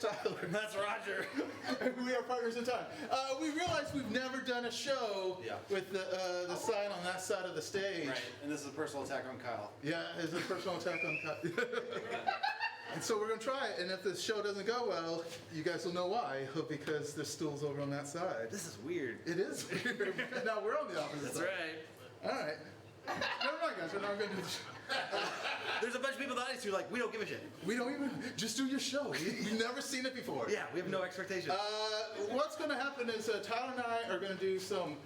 That's Tyler. That's Roger. We are partners in time. We realized we've never done a show with the sign on that side of the stage. Right, and this is a personal attack on Kyle. Yeah, it's a personal attack on Kyle. And so we're going to try it, and if the show doesn't go well, you guys will know why, because the stool's over on that side. This is weird. It is weird. Now we're on the opposite That's side. right. All right. Never mind, guys. We're not going to do the show. There's a bunch of people in the audience who are like, we don't give a shit. We don't even, just do your show. You've never seen it before. Yeah, we have no expectations. What's going to happen is Tyler and I are going to do some,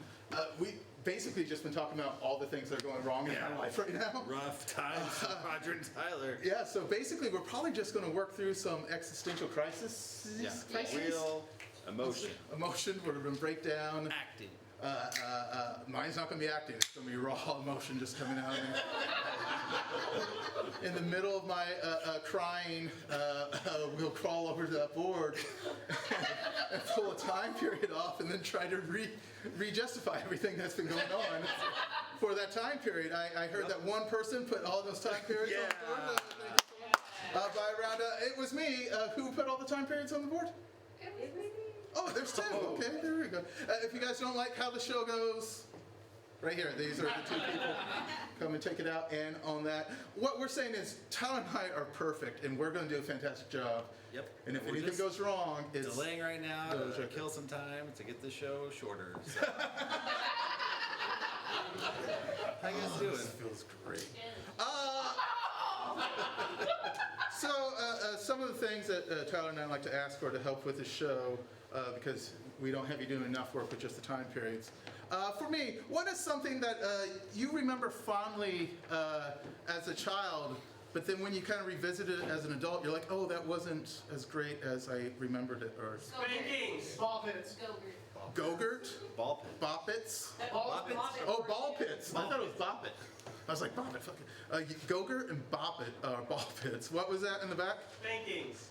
we basically just been talking about all the things that are going wrong in our life right now. Rough times for Roger and Tyler. Yeah, so basically we're probably just going to work through some existential crises. Yeah, crises? real emotion. Emotion, we're going to break down. Acting. Mine's not going to be acting, it's going to be raw emotion just coming out of me. In the middle of my crying, we'll crawl over to that board and pull a time period off and then try to re-justify everything that's been going on for that time period. I heard that one person put all those time periods on the board. By around, it was me. Who put all the time periods on the board? Oh, there's two. Okay, there we go. If you guys don't like how the show goes, right here, these are the two people. Come and take it out. And on that, what we're saying is Tyler and I are perfect, and we're going to do a fantastic job. Yep. And if anything goes wrong, it's delaying right now to kill some time to get the show shorter. So. How you guys doing? This feels great. So some of the things that Tyler and I like to ask for to help with the show, because we don't have you doing enough work with just the time periods. For me, what is something that you remember fondly as a child, but then when you kind of revisit it as an adult, you're like, oh, that wasn't as great as I remembered it, or Spankings. Ball pits. Go-gurt? Ball pit. Bop pits? Ball pits? Oh, ball pits. I thought it was bop it. I was like, bop it, fuck it. Go-gurt and bop it are ball pits. What was that in the back? Spankings.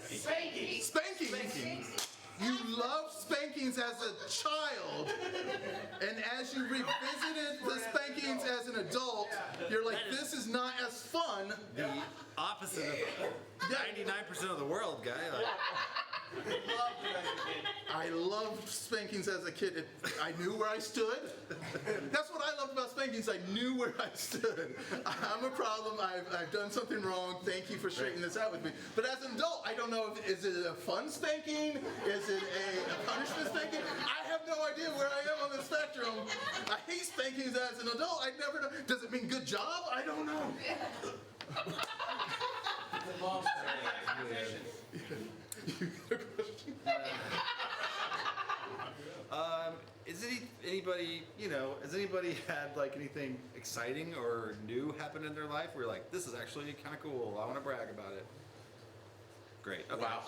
Spankings. Spankings. You loved spankings as a child, and as you revisited the spankings as an adult, you're like, this is not as fun. The opposite of 99% of the world, guy. I loved spankings as a kid. I knew where I stood. That's what I loved about spankings. I knew where I stood. I'm a problem. I've done something wrong. Thank you for straightening this out with me. But as an adult, I don't know if is it a fun spanking? Is it a punishment spanking? I have no idea where I am on the spectrum. I hate spankings as an adult. I never know. Does it mean good job? I don't know. You got a question? Has anybody had like anything exciting or new happen in their life where you're like, this is actually kind of cool, I want to brag about it? Great. Okay. Wow.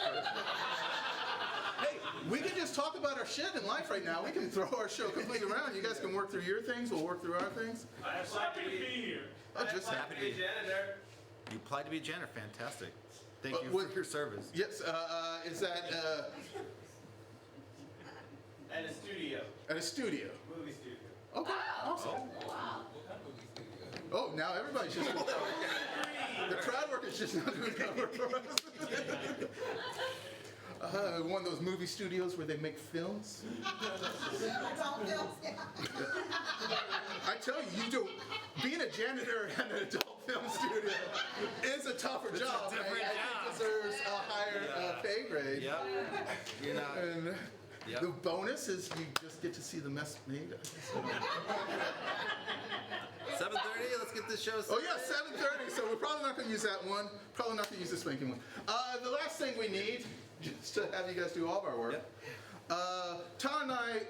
Hey, we can just talk about our shit in life right now. We can throw our show completely around. You guys can work through your things. We'll work through our things. I'm happy to be here. I'm just happy to be a janitor. You applied to be a janitor. Fantastic. Thank you for your service. Yes, is that At a studio. at a studio? Movie studio. Okay, awesome. Oh, now everybody's just doing crowd work. The crowd work is just not doing crowd work for us. One of those movie studios where they make films. I tell you, being a janitor at an adult film studio is a tougher job. Different I job. think deserves a higher pay grade. Yep. You're not. And Yep. the bonus is you just get to see the mess made. 7:30. Let's get this show Oh started. yeah, 7:30. So we're probably not going to use that one. Probably not going to use the spanking one. The last thing we need, just to have you guys do all of our work. Yep. Todd and I,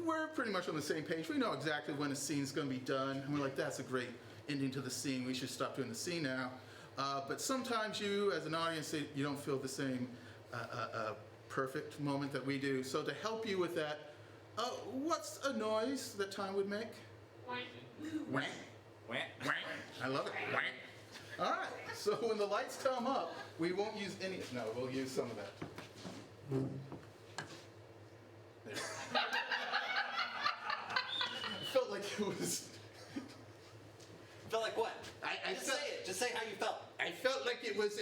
we're pretty much on the same page. We know exactly when a scene's going to be done, and we're like, that's a great ending to the scene. We should stop doing the scene now. But sometimes you, as an audience, you don't feel the same perfect moment that we do. So to help you with that, what's a noise that Tom would make? Whang. Wham. I love it. Whang. All right. So when the lights come up, we won't use any. No, we'll use some of that. There. I felt like it was. Felt like what? I Just felt- say it. Just say how you felt. I felt like it was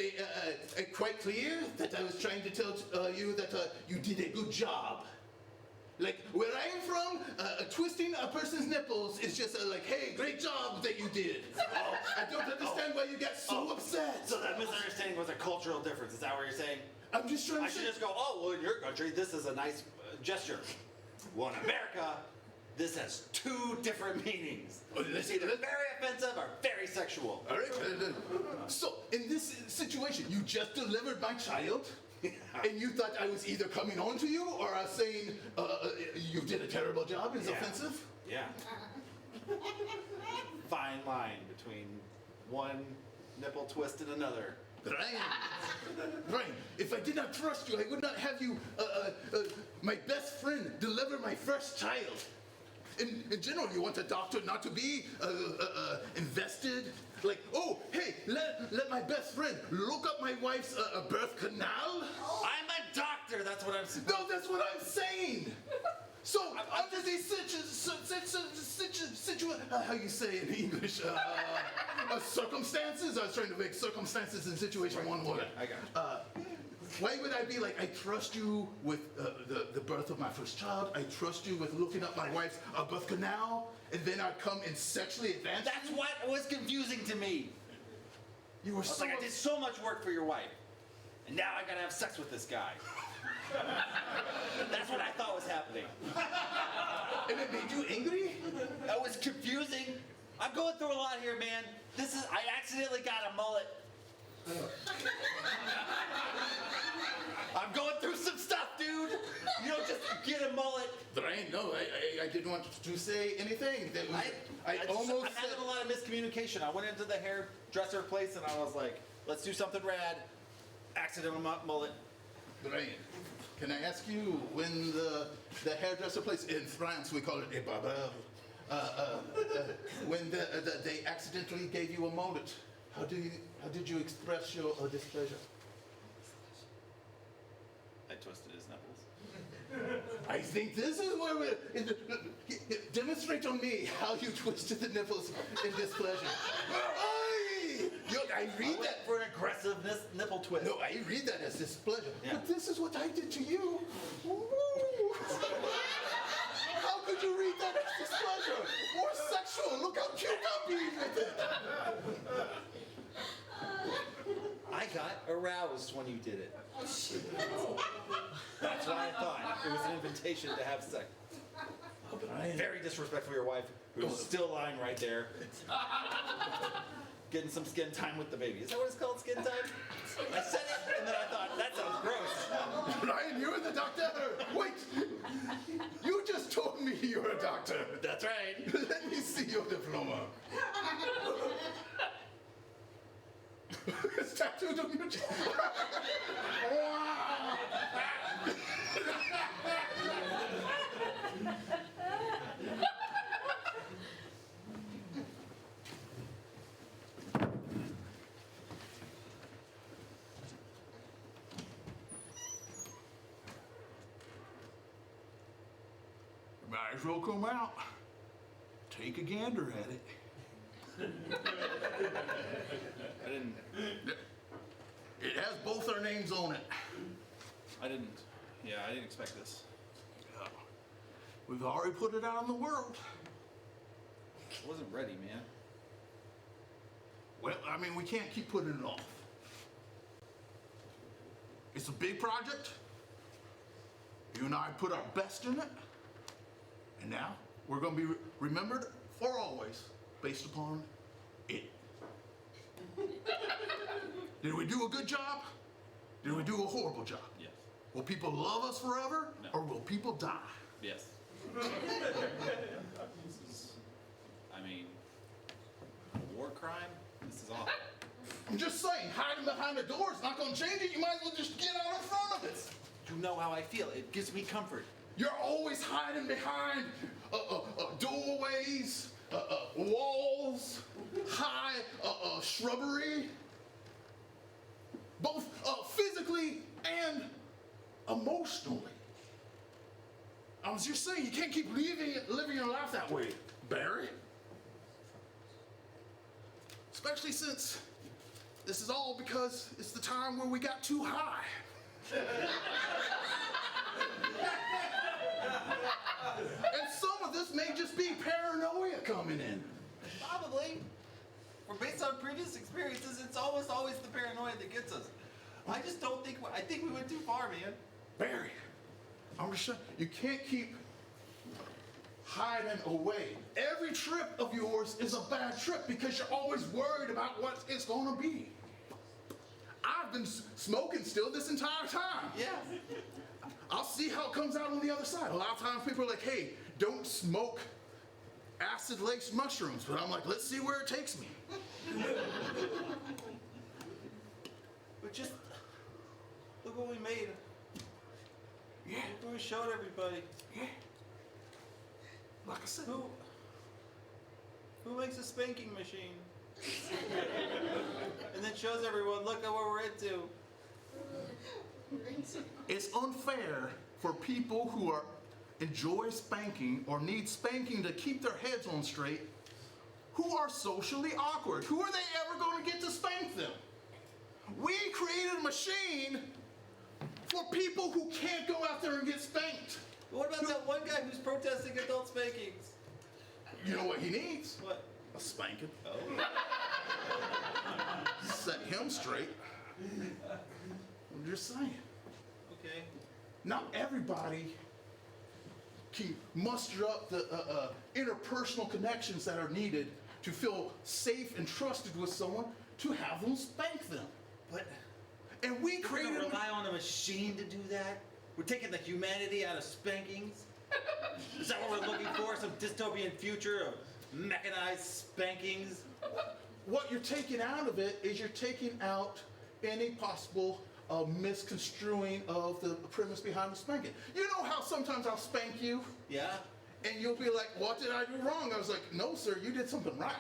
quite clear that I was trying to tell you that you did a good job. Like, where I am from, twisting a person's nipples is just like, hey, great job that you did. I don't understand why you got so upset. So that misunderstanding was a cultural difference. Is that what you're saying? I'm just trying I to should say... just go, oh, well, in your country, this is a nice gesture. Well, in America, this has two different meanings. It's either very offensive or very sexual. All right. So, in this situation, you just delivered my child, and you thought I was either coming on to you or saying you did a terrible job is offensive? Yeah. Fine line between one nipple twist and another. Brian, if I did not trust you, I would not have you, my best friend, deliver my first child. In general, you want a doctor not to be invested. Like, oh, hey, let my best friend look up my wife's birth canal. I'm a doctor. That's what I'm saying. No, that's what I'm saying. So, under these how you say in English, circumstances. I was trying to make circumstances in situation one word. I got it. Why would I be like, I trust you with the birth of my first child. I trust you with looking up my wife's birth canal, and then I'd come and sexually advance. That's what was confusing to me. You were I was so. like, I did so much work for your wife, and now I gotta have sex with this guy. That's what I thought was happening. And it made you angry? That was confusing. I'm going through a lot here, man. I accidentally got a mullet. I'm going through some stuff, dude. You don't just get a mullet. Brian, no, I didn't want to say anything. That was, I almost I'm having a lot of miscommunication. I went into the hairdresser place and I was like, let's do something rad. Accidental mullet. Brian, can I ask you, when the hairdresser place in France, we call it a barber, when they accidentally gave you a mullet, how did you express your displeasure? I twisted his nipples. I think this is where we demonstrate on me how you twisted the nipples in displeasure. I read that for an aggressive nipple twist. No, I read that as displeasure. Yeah. But this is what I did to you. Ooh. How could you read that as displeasure? More sexual. Look how cute I'm being with it. I got aroused when you did it. That's what I thought. It was an invitation to have sex. Oh, Brian. Very disrespectful to your wife, who's still lying right there. Getting some skin time with the baby. Is that what it's called, skin time? I said it, and then I thought, that sounds gross. Brian, you're the doctor. Wait. You just told me you're a doctor. That's right. Let me see your diploma. It's tattooed on your chest. Might as well come out. Take a gander at it. I didn't. It has both our names on it. I didn't expect this. We've already put it out in the world. I wasn't ready, man. Well, I mean, we can't keep putting it off. It's a big project. You and I put our best in it. And now we're going to be remembered for always based upon it. Did we do a good job? Did we do a horrible job? Yes. Will people love us forever? No. Or will people die? Yes. I mean, a war crime? This is awful. I'm just saying, hiding behind the door is not going to change it. You might as well just get out in front of it. You know how I feel. It gives me comfort. You're always hiding behind doorways, walls, high shrubbery, both physically and emotionally. I was just saying, you can't keep living your life that way, Barry. Especially since this is all because it's the time where we got too high. And some of this may just be paranoia coming in. Probably. Based on previous experiences, it's almost always the paranoia that gets us. I just don't think, I think we went too far, man. Barry, I'm just saying, you can't keep hiding away. Every trip of yours is a bad trip because you're always worried about what it's going to be. I've been smoking still this entire time. Yeah. I'll see how it comes out on the other side. A lot of times people are like, hey, don't smoke acid-laced mushrooms. But I'm like, let's see where it takes me. But just look what we made. Yeah. Look what we showed everybody. Yeah. Like I said. Who makes a spanking machine? And then shows everyone, look at what we're into. It's unfair for people who enjoy spanking or need spanking to keep their heads on straight, who are socially awkward. Who are they ever going to get to spank them? We created a machine for people who can't go out there and get spanked. But what about that one guy who's protesting adult spankings? You know what he needs? What? A spanking. Oh. Set him straight. I'm just saying. Okay. Not everybody can muster up the interpersonal connections that are needed to feel safe and trusted with someone to have them spank them. But And we we're created gonna rely on a machine to do that? We're taking the humanity out of spankings? Is that what we're looking for? Some dystopian future of mechanized spankings? what you're taking out of it is you're taking out any possible misconstruing of the premise behind the spanking. You know how sometimes I'll spank you Yeah? and you'll be like, what did I do wrong? I was like, no, sir, you did something right.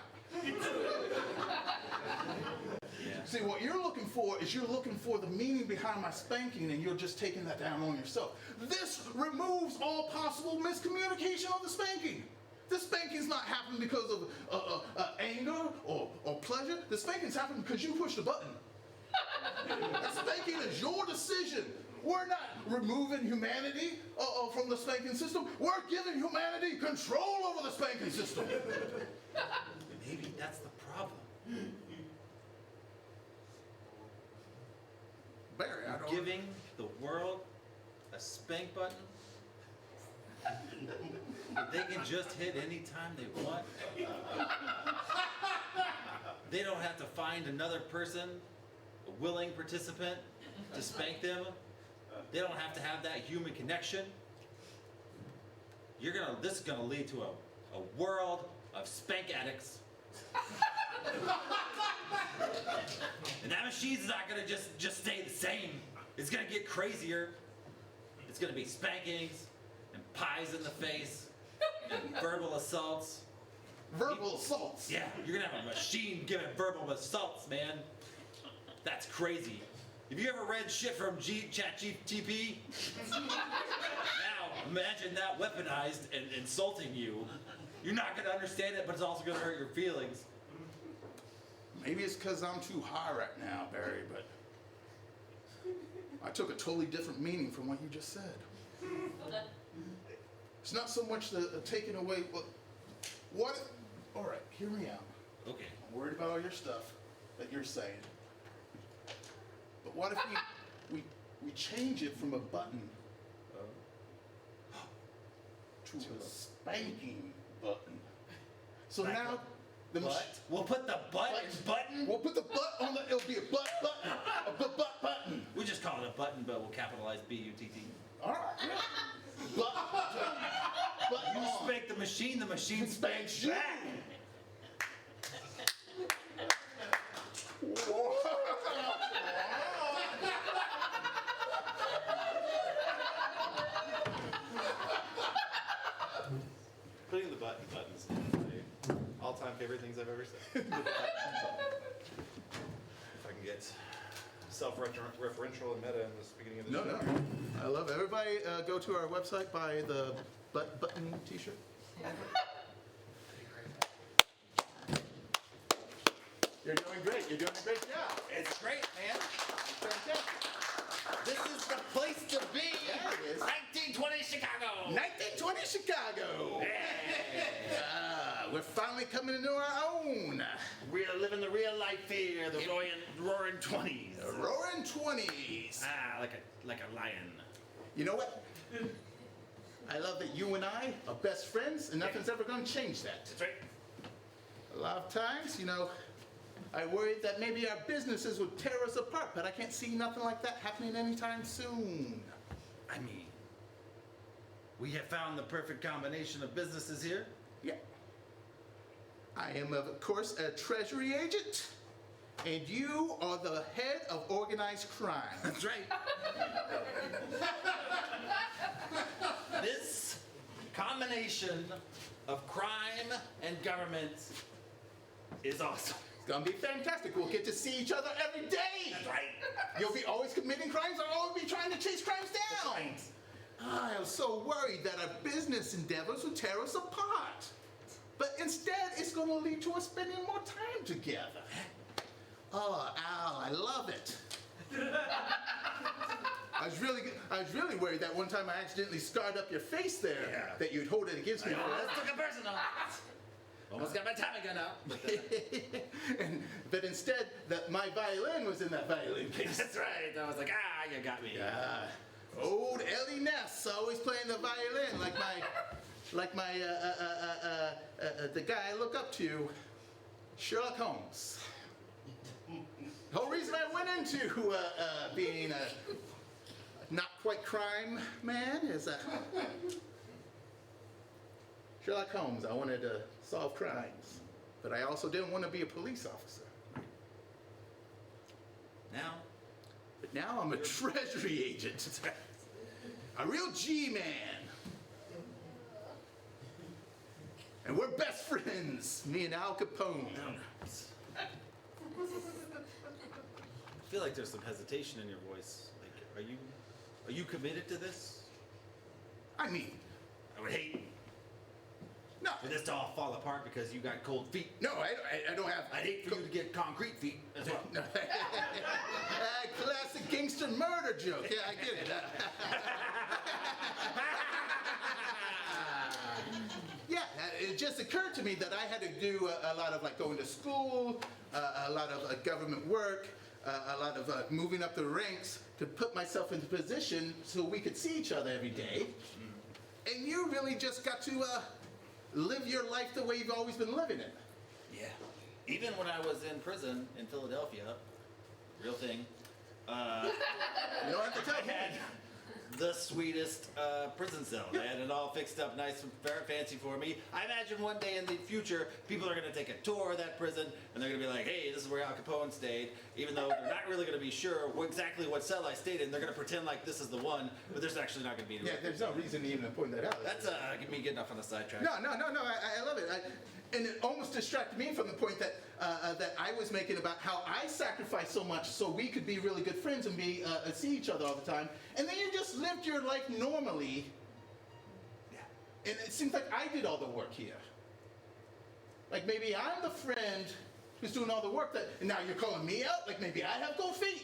Yeah. See, what you're looking for is you're looking for the meaning behind my spanking, and you're just taking that down on yourself. This removes all possible miscommunication of the spanking. The spanking's not happening because of anger or pleasure. The spanking's happening because you pushed a button. The spanking is your decision. We're not removing humanity from the spanking system. We're giving humanity control over the spanking system. Maybe that's the problem. Barry, I don't... Giving the world a spank button that they can just hit anytime they want. They don't have to find another person, a willing participant, to spank them. They don't have to have that human connection. This is gonna lead to a world of spank addicts. And that machine's not gonna just stay the same. It's gonna get crazier. It's gonna be spankings and pies in the face and verbal assaults. Verbal assaults. Yeah, you're gonna have a machine giving verbal assaults, man. That's crazy. Have you ever read shit from ChatGPT? Now, imagine that weaponized and insulting you. You're not gonna understand it, but it's also gonna hurt your feelings. Maybe it's because I'm too high right now, Barry, but I took a totally different meaning from what you just said. It's not so much the taking away what. All right, hear me out. Okay. I'm worried about all your stuff that you're saying. But what if we change it from a button to a spanking button? So Spank now the Butt? We'll put the butt in button? We'll put the butt on the. It'll be a butt button. A butt button. We just call it a button, but we'll capitalize B-U-T-T. All right. Yeah. Butt You on. spank the machine spanks Spanks you. back. Putting the buttons in my all-time favorite things I've ever said. If I can get self-referential and meta in this beginning of the No, show. no. I love it. Everybody go to our website, buy the butt button t-shirt. You're doing great. You're doing a great job. It's great, man. Fantastic. This is the place to be. Yeah, it is. 1920 Chicago. 1920 Chicago. We're finally coming into our own. We're living the real life here, the roaring 20s. The roaring 20s. Ah, like a lion. You know what? I love that you and I are best friends, and nothing's ever going to change that. That's right. A lot of times, I worried that maybe our businesses would tear us apart, but I can't see nothing like that happening anytime soon. I mean, we have found the perfect combination of businesses here. Yeah. I am, of course, a treasury agent, and you are the head of organized crime. That's right. This combination of crime and government is awesome. It's gonna be fantastic. We'll get to see each other every day. That's right. You'll be always committing crimes. I'll always be trying to chase crimes down. Right. I was so worried that our business endeavors would tear us apart. But instead, it's going to lead to us spending more time together. Oh, Al, I love it. I was really worried that one time I accidentally scarred up your face there, Yeah. that you'd hold it against me. Let's took it personal. Almost got my Tommy gun out. But instead, my violin was in that violin case. That's right. I was like, you got me. Old Ellie Ness, always playing the violin, the guy I look up to, Sherlock Holmes. The whole reason I went into being a not quite crime man is Sherlock Holmes. I wanted to solve crimes, but I also didn't want to be a police officer. But now I'm a treasury agent, a real G-man. And we're best friends, me and Al Capone. I feel like there's some hesitation in your voice. Like, are you committed to this? I mean, I would hate no, for this to all fall apart because you got cold feet. no, I don't have. I'd hate for you to get concrete feet as well. No. Classic gangster murder joke. Yeah, I get it. Yeah, it just occurred to me that I had to do a lot of going to school, a lot of government work, a lot of moving up the ranks to put myself into position so we could see each other every day. And you really just got to live your life the way you've always been living it. Yeah. Even when I was in prison in Philadelphia, real thing, You don't have to tell I me. had the sweetest prison cell. They had it all fixed up nice and fancy for me. I imagine one day in the future, people are going to take a tour of that prison, and they're going to be like, hey, this is where Al Capone stayed, even though they're not really going to be sure exactly what cell I stayed in. They're going to pretend like this is the one, but there's actually not going to be any. Yeah, there's no reason to even point that out. That's me getting off on the sidetrack. No, I love it. And it almost distracted me from the point that that I was making about how I sacrificed so much so we could be really good friends and be see each other all the time. And then you just lived your life normally. Yeah. And it seems like I did all the work here. Like maybe I'm the friend who's doing all the work and now you're calling me out? Like maybe I have cold feet?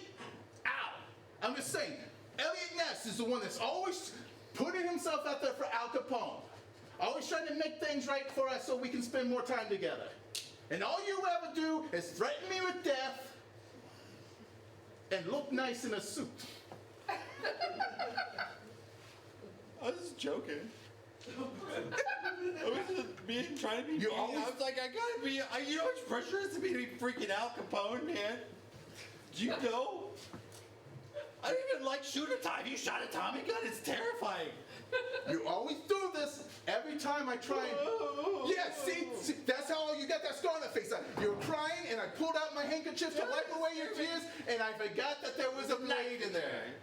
Ow! I'm just saying, Elliot Ness is the one that's always putting himself out there for Al Capone. Always trying to make things right for us so we can spend more time together. And all you ever do is threaten me with death and look nice in a suit. I was just joking. I was just trying to be You mean. always- I was like, I gotta be. You know how much pressure it is to be freaking Al Capone, man? Do you know? I don't even like shooting time. You shot a Tommy gun. It's terrifying. You always do this every time I try and... Yeah, see, that's how you got that scar on the face. You were crying and I pulled out my handkerchief to wipe away your tears and I forgot that there was a blade in there.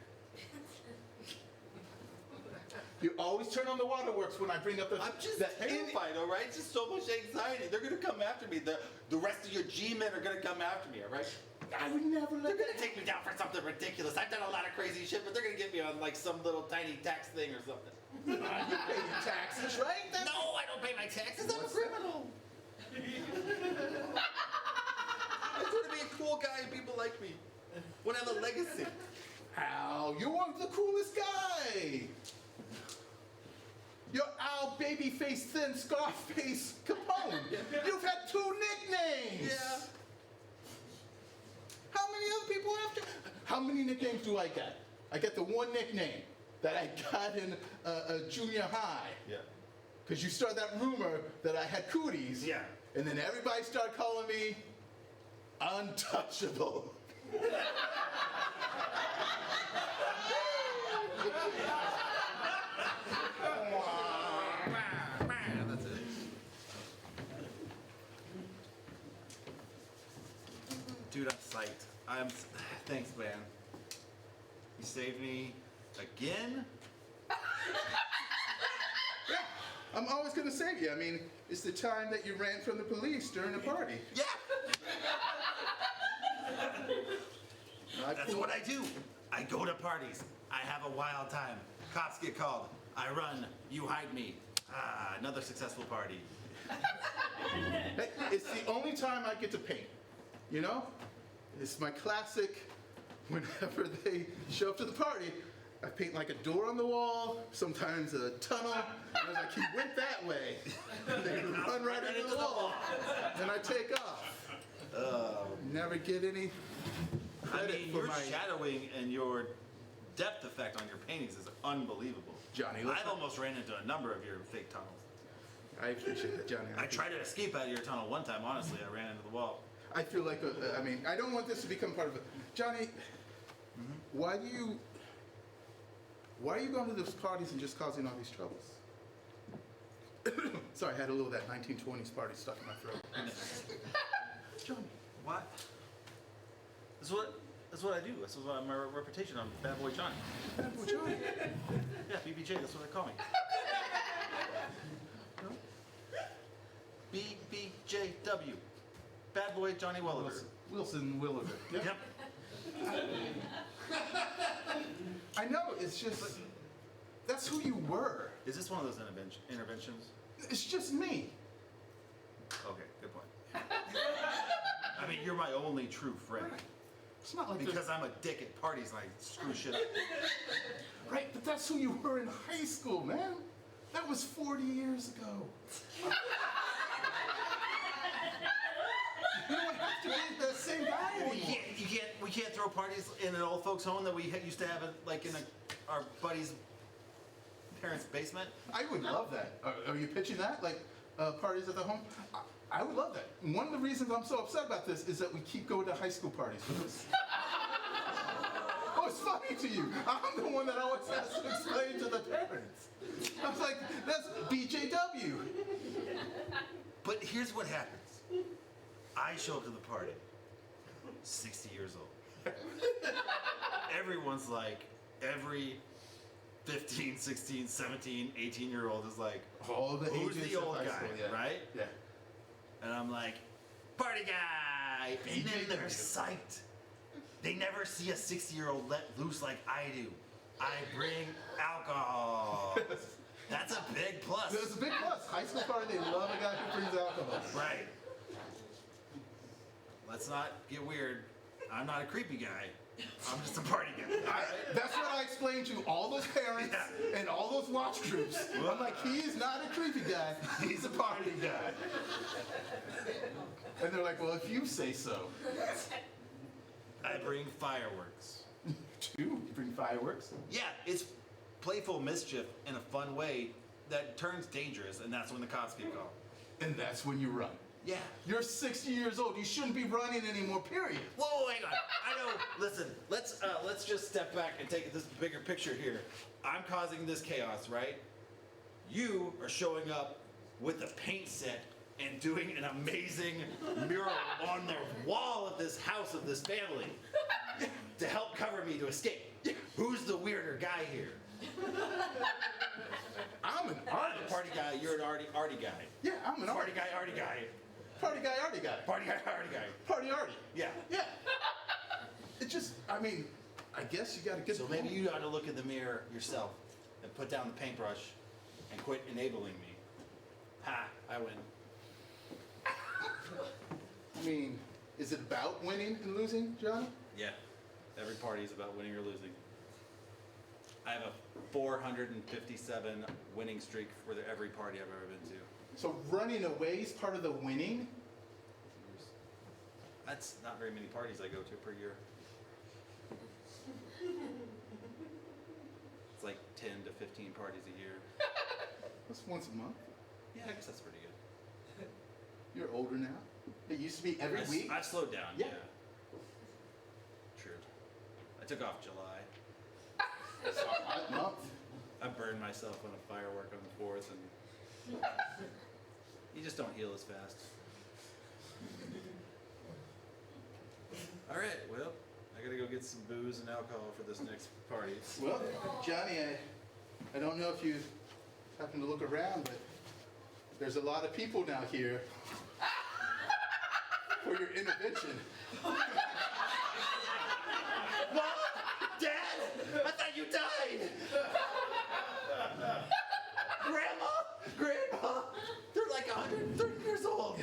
You always turn on the waterworks when I bring up the... I'm just that terrified, all right? It's just so much anxiety. They're gonna come after me. The rest of your G-men are gonna come after me, all right? I would never They're let gonna that... take me down for something ridiculous. I've done a lot of crazy shit, but they're gonna get me on like some little tiny tax thing or something. You pay your taxes, right? That's... No, I don't pay my taxes. I'm a What's criminal. I cool guy and people like me. Want to have a legacy. Al, you weren't the coolest guy. You're Al Babyface Thin Scarface Capone. You've had 2 nicknames. Yeah. How many other people have to? How many nicknames do I get? I get the one nickname that I got in junior high. Yeah. Because you started that rumor that I had cooties. Yeah. And then everybody started calling me untouchable. That's it. Dude, I'm psyched. Thanks, man. You saved me again? Yeah, I'm always gonna save you. I mean, it's the time that you ran from the police during a party. Yeah. I That's what I do. I go to parties. I have a wild time. Cops get called. I run. You hide me. Ah, another successful party. Hey, it's the only time I get to paint. You know? It's my classic, whenever they show up to the party, I paint like a door on the wall, sometimes a tunnel, and I was like, he went that way. They run right into the wall. And I take off. Never get any I credit mean, for your my... shadowing and your depth effect on your paintings is unbelievable. Johnny, I've almost ran into a number of your fake tunnels. I appreciate that, Johnny. I tried to escape out of your tunnel one time, honestly. I ran into the wall. I feel like, I mean, I don't want this to become part of it. Johnny, why are you going to those parties and just causing all these troubles? Sorry, I had a little of that 1920s party stuck in my throat. Johnny. What? That's what I do. This is my reputation. I'm Bad Boy Johnny. Bad boy Johnny. Yeah, BBJ. That's what they call me. BBJW. Bad Boy Johnny Welliver. Wilson Williver. Yep. I know, it's just, that's who you were. Is this one of those interventions? It's just me. Okay, good point. I mean, you're my only true friend. It's not like Because I'm a dick at parties and I screw shit up. right, but that's who you were in high school, man. That was 40 years ago. You don't have to be the same guy Well, anymore. we can't throw parties in an old folks home that we used to have like in our buddy's parents' basement. I would love that. Are you pitching that? Like parties at the home? I would love that. One of the reasons I'm so upset about this is that we keep going to high school parties with this. Oh, it's funny to you. I'm the one that always has to explain to the parents. I was like, that's BJW. But here's what happens. I show up to the party, 60 years old. Everyone's like, every 15, 16, 17, 18-year-old is like, All the who's ages the of old high guy, school, yeah. right? Yeah. And I'm like, party guy! And then they're psyched. They never see a 60-year-old let loose like I do. I bring alcohol. That's a big plus. It's a big plus. High school party, they love a guy who brings alcohol. Right. Let's not get weird. I'm not a creepy guy. I'm just a party guy. That's what I explained to all those parents Yeah. and all those watch groups. I'm like, he's not a creepy guy. He's a party guy. And they're like, well, if you say so. I bring fireworks. Two, you bring fireworks. Yeah, it's playful mischief in a fun way that turns dangerous, and that's when the cops get called. And that's when you run. Yeah. You're 60 years old. You shouldn't be running anymore, period. Whoa, hang on. I know. Listen, let's just step back and take this bigger picture here. I'm causing this chaos, right? You are showing up with a paint set and doing an amazing mural on the wall of this house of this family to help cover me to escape. Who's the weirder guy here? I'm an I'm artist. a party guy. You're an arty guy. Yeah, I'm an Party artist. guy, arty guy. Party guy, arty guy. Party guy, arty guy. Party arty. Yeah. Yeah. It just, I mean, I guess you gotta get So maybe you ought to look in the mirror yourself and put down the paintbrush and quit enabling me. Ha, I win. I mean, Is it about winning and losing, Johnny? Yeah. Every party is about winning or losing. I have a 457 winning streak for every party I've ever been to. So running away is part of the winning? That's not very many parties I go to per year. It's like 10 to 15 parties a year. That's once a month. Yeah, I guess that's pretty good. You're older now. It used to be every week. I've slowed down, Yeah. yeah. True. I took off July. Month. I burned myself on a firework on the 4th, and you just don't heal as fast. All right, well, I gotta go get some booze and alcohol for this next party. Well, Johnny, I don't know if you happen to look around, but there's a lot of people now here for your intervention. Mom! Dad! I thought you died! Grandma! They're like 130 years old.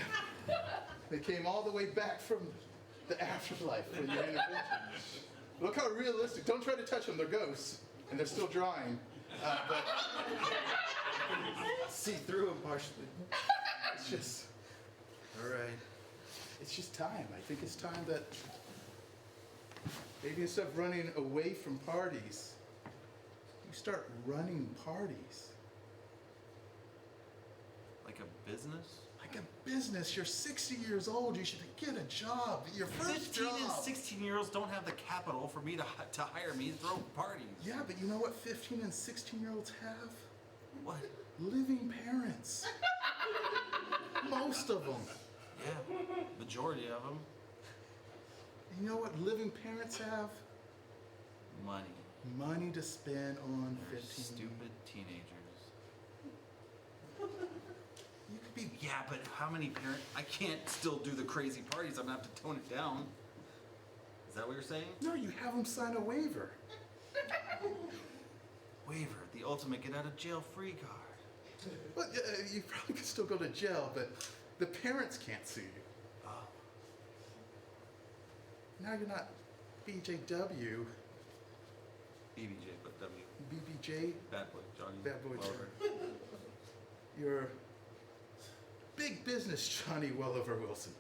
They came all the way back from the afterlife for your intervention. Look how realistic. Don't try to touch them. They're ghosts, and they're still drying. But See through them partially. it's just, All right. it's just time. I think it's time that maybe instead of running away from parties, you start running parties. Like a business? Like a business. You're 60 years old. You should get a job. Your first 15 job. and 16-year-olds don't have the capital for me to hire me to throw parties. Yeah, but you know what 15 and 16-year-olds have? What? Living parents. Most of them. Yeah, majority of them. You know what living parents have? Money. Money to spend on 15. Stupid teenagers. You could be. Yeah, but how many parents? I can't still do the crazy parties. I'm gonna have to tone it down. Is that what you're saying? No, you have them sign a waiver. Waiver, the ultimate get out of jail free card. Well, you probably could still go to jail, but the parents can't sue you. Oh. Now you're not BJW, BBJ, but W. BBJ, Bad boy, Johnny. Bad boy Welliver. you're big business Johnny Welliver Wilson.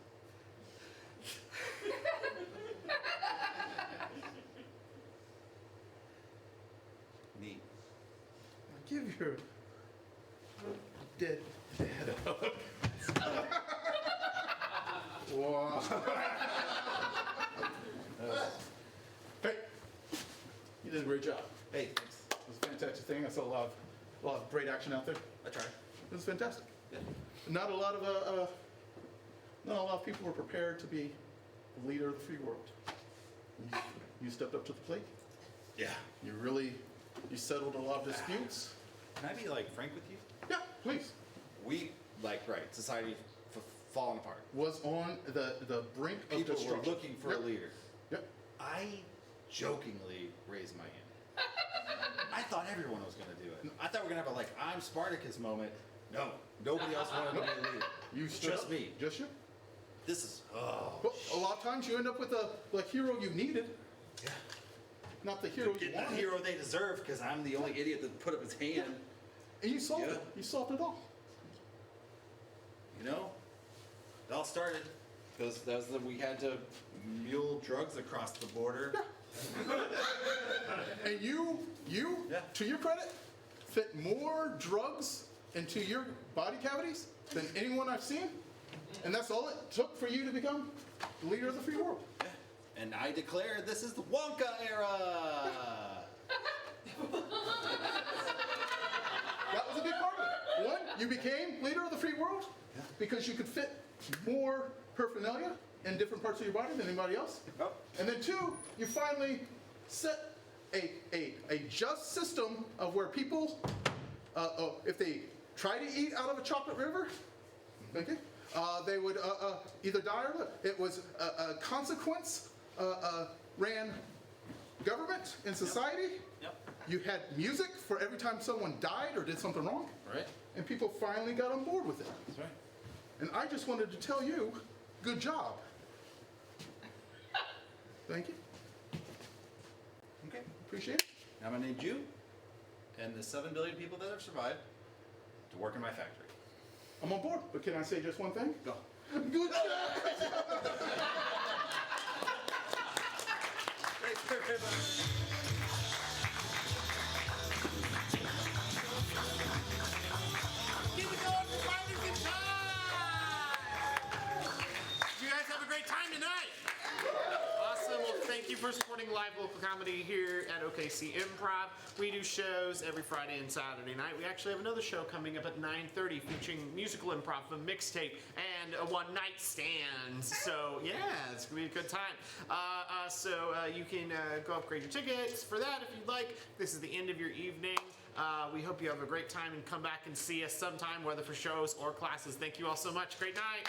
Neat. Now give your dead dad a hug. Wow. Hey, you did a great job. Hey, thanks. It was a fantastic thing. I saw a lot of great action out there. I tried. It was fantastic. Yeah. Not a lot of people were prepared to be the leader of the free world. You stepped up to the plate. Yeah. You settled a lot of disputes. Can I be like frank with you? Yeah, please. We society falling apart. Was on the brink of People were destruction. looking for Yep. a leader. Yep. I jokingly raised my hand. I thought everyone was going to do it. I thought we were going to have a I'm Spartacus moment. No, nobody else wanted to be a leader. You stood Just up. me. Just you. This is Well, a lot of times you end up with the hero you needed, yeah. not the hero you Getting the wanted. hero they deserve because I'm the only idiot that put up his hand. And you solved Yeah. it. You solved it all. You know, it all started because we had to mule drugs across the border. And you, Yeah. to your credit, fit more drugs into your body cavities than anyone I've seen. And that's all it took for you to become the leader of the free world. Yeah. And I declare this is the Wonka era. That was a big part of it. One, you became leader of the free world because you could fit more paraphernalia in different parts of your body than anybody else. Yep. And then two, you finally set a just system of where people, if they try to eat out of a chocolate river, okay, they would either die or live. It was a consequence ran government and society. Yep. You had music for every time someone died or did something wrong, Right. and people finally got on board with it. That's right. And I just wanted to tell you, good job. Thank you. Okay. Appreciate it. I'm gonna need you and the 7 billion people that have survived to work in my factory. I'm on board, but can I say just one thing? Go. Good job! Thanks, everybody. Keep it going for Fighters in Time! You guys have a great time tonight. Awesome. Well, thank you for supporting live local comedy here at OKC Improv. We do shows every Friday and Saturday night. We actually have another show coming up at 9:30 featuring musical improv, a mixtape, and a one-night stand. So, yeah, it's going to be a good time. So you can go upgrade your tickets for that if you'd like. This is the end of your evening. We hope you have a great time and come back and see us sometime, whether for shows or classes. Thank you all so much. Great night.